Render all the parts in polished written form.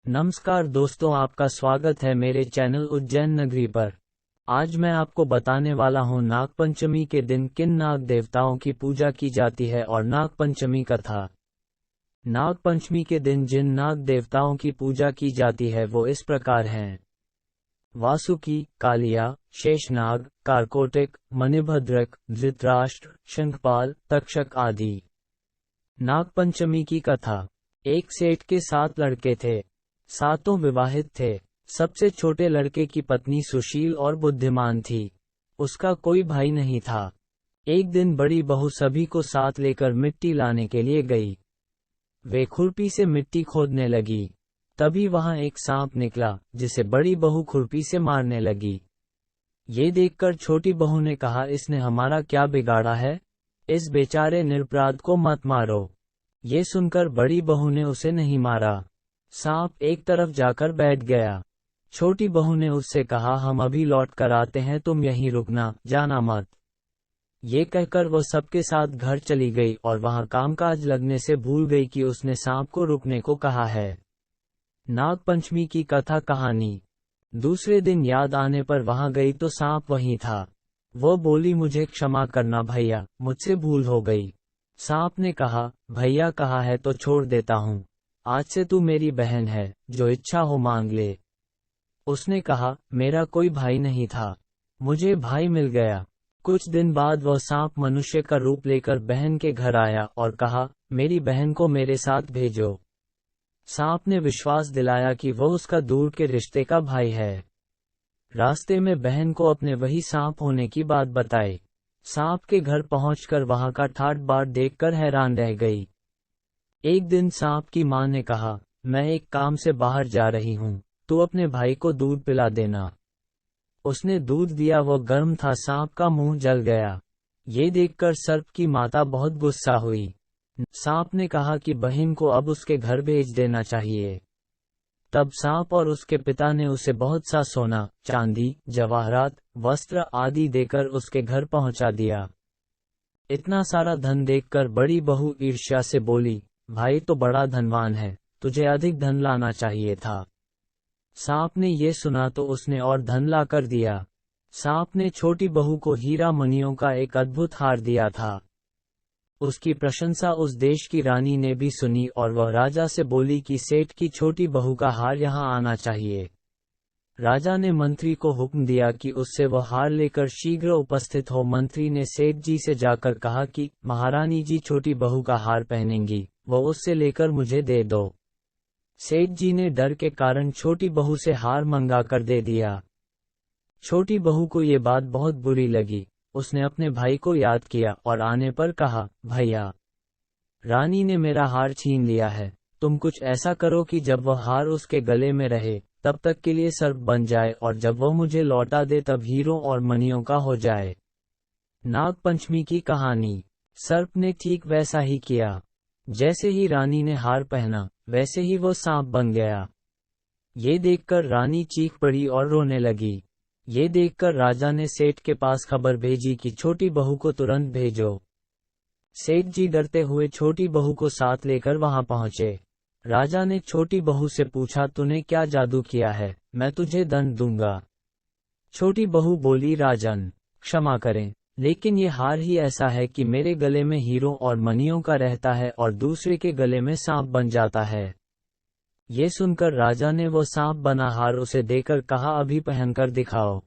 नमस्कार दोस्तों, आपका स्वागत है मेरे चैनल उज्जैन नगरी पर। आज मैं आपको बताने वाला हूँ नागपंचमी के दिन किन नाग देवताओं की पूजा की जाती है और नागपंचमी कथा। नागपंचमी के दिन जिन नाग देवताओं की पूजा की जाती है वो इस प्रकार हैं: वासुकी, कालिया, शेषनाग, कार्कोटिक, मणिभद्रक, धृतराष्ट्र, शंखपाल, तक्षक आदि। नागपंचमी की कथा। एक सेठ के 7 लड़के थे। सातों विवाहित थे। सबसे छोटे लड़के की पत्नी सुशील और बुद्धिमान थी। उसका कोई भाई नहीं था। एक दिन बड़ी बहू सभी को साथ लेकर मिट्टी लाने के लिए गई। वे खुरपी से मिट्टी खोदने लगी। तभी वहां एक सांप निकला, जिसे बड़ी बहू खुरपी से मारने लगी। ये देखकर छोटी बहू ने कहा, इसने हमारा क्या बिगाड़ा है? इस बेचारे निरपराध को मत मारो। ये सुनकर बड़ी बहू ने उसे नहीं मारा। सांप एक तरफ जाकर बैठ गया। छोटी बहू ने उससे कहा, हम अभी लौट कर आते हैं, तुम यहीं रुकना, जाना मत। ये कहकर वो सबके साथ घर चली गई और वहां कामकाज लगने से भूल गई कि उसने सांप को रुकने को कहा है। नागपंचमी की कथा कहानी। दूसरे दिन याद आने पर वहां गई तो सांप वहीं था। वो बोली, मुझे क्षमा करना भैया, मुझसे भूल हो गई। सांप ने कहा, भैया कहा है तो छोड़ देता हूँ। आज से तू मेरी बहन है, जो इच्छा हो मांग ले। उसने कहा, मेरा कोई भाई नहीं था, मुझे भाई मिल गया। कुछ दिन बाद वह सांप मनुष्य का रूप लेकर बहन के घर आया और कहा, मेरी बहन को मेरे साथ भेजो। सांप ने विश्वास दिलाया कि वह उसका दूर के रिश्ते का भाई है। रास्ते में बहन को अपने वही सांप होने की बात बताई। सांप के घर पहुंचकर वहां का ठाट बाट देखकर हैरान रह गई। एक दिन सांप की मां ने कहा, मैं एक काम से बाहर जा रही हूँ, तू अपने भाई को दूध पिला देना। उसने दूध दिया, वो गर्म था, सांप का मुंह जल गया। ये देखकर सर्प की माता बहुत गुस्सा हुई। सांप ने कहा कि बहन को अब उसके घर भेज देना चाहिए। तब सांप और उसके पिता ने उसे बहुत सा सोना, चांदी, जवाहरात, वस्त्र आदि देकर उसके घर पहुंचा दिया। इतना सारा धन देखकर बड़ी बहू ईर्ष्या से बोली, भाई तो बड़ा धनवान है, तुझे अधिक धन लाना चाहिए था। सांप ने ये सुना तो उसने और धन ला कर दिया। सांप ने छोटी बहू को हीरा मणियों का एक अद्भुत हार दिया था। उसकी प्रशंसा उस देश की रानी ने भी सुनी और वह राजा से बोली कि सेठ की छोटी बहू का हार यहाँ आना चाहिए। राजा ने मंत्री को हुक्म दिया कि उससे वह हार लेकर शीघ्र उपस्थित हो। मंत्री ने सेठ जी से जाकर कहा कि महारानी जी छोटी बहू का हार पहनेंगी, वो उससे लेकर मुझे दे दो। सेठ जी ने डर के कारण छोटी बहू से हार मंगा कर दे दिया। छोटी बहू को ये बात बहुत बुरी लगी। उसने अपने भाई को याद किया और आने पर कहा, भैया, रानी ने मेरा हार छीन लिया है, तुम कुछ ऐसा करो कि जब वह हार उसके गले में रहे तब तक के लिए सर्प बन जाए और जब वह मुझे लौटा दे तब हीरों और मणियों का हो जाए। नागपंचमी की कहानी। सर्प ने ठीक वैसा ही किया। जैसे ही रानी ने हार पहना, वैसे ही वो सांप बन गया। ये देखकर रानी चीख पड़ी और रोने लगी। ये देखकर राजा ने सेठ के पास खबर भेजी कि छोटी बहू को तुरंत भेजो। सेठ जी डरते हुए छोटी बहू को साथ लेकर वहां पहुंचे। राजा ने छोटी बहू से पूछा, तूने क्या जादू किया है, मैं तुझे दंड दूंगा। छोटी बहू बोली, राजन क्षमा करें, लेकिन ये हार ही ऐसा है कि मेरे गले में हीरों और मणियों का रहता है और दूसरे के गले में सांप बन जाता है। ये सुनकर राजा ने वो सांप बना हार उसे देकर कहा, अभी पहनकर दिखाओ।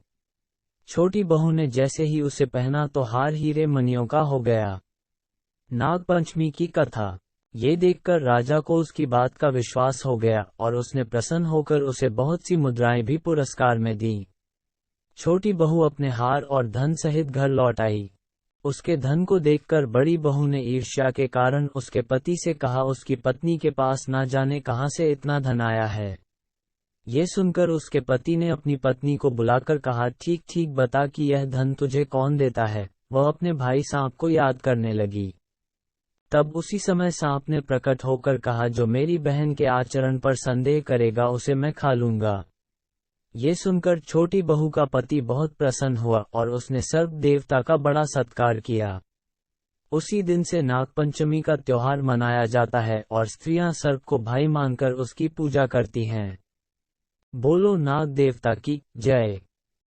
छोटी बहू ने जैसे ही उसे पहना तो हार हीरे मणियों का हो गया। नागपंचमी की कथा। ये देखकर राजा को उसकी बात का विश्वास हो गया और उसने प्रसन्न होकर उसे बहुत सी मुद्राएं भी पुरस्कार में दी। छोटी बहू अपने हार और धन सहित घर लौट आई। उसके धन को देखकर बड़ी बहू ने ईर्ष्या के कारण उसके पति से कहा, उसकी पत्नी के पास ना जाने कहां से इतना धन आया है। ये सुनकर उसके पति ने अपनी पत्नी को बुलाकर कहा, ठीक ठीक बता कि यह धन तुझे कौन देता है। वह अपने भाई सांप को याद करने लगी। तब उसी समय सांप ने प्रकट होकर कहा, जो मेरी बहन के आचरण पर संदेह करेगा उसे मैं खा लूंगा। ये सुनकर छोटी बहू का पति बहुत प्रसन्न हुआ और उसने सर्प देवता का बड़ा सत्कार किया। उसी दिन से नागपंचमी का त्योहार मनाया जाता है और स्त्रियां सर्प को भाई मानकर उसकी पूजा करती हैं। बोलो नाग देवता की जय।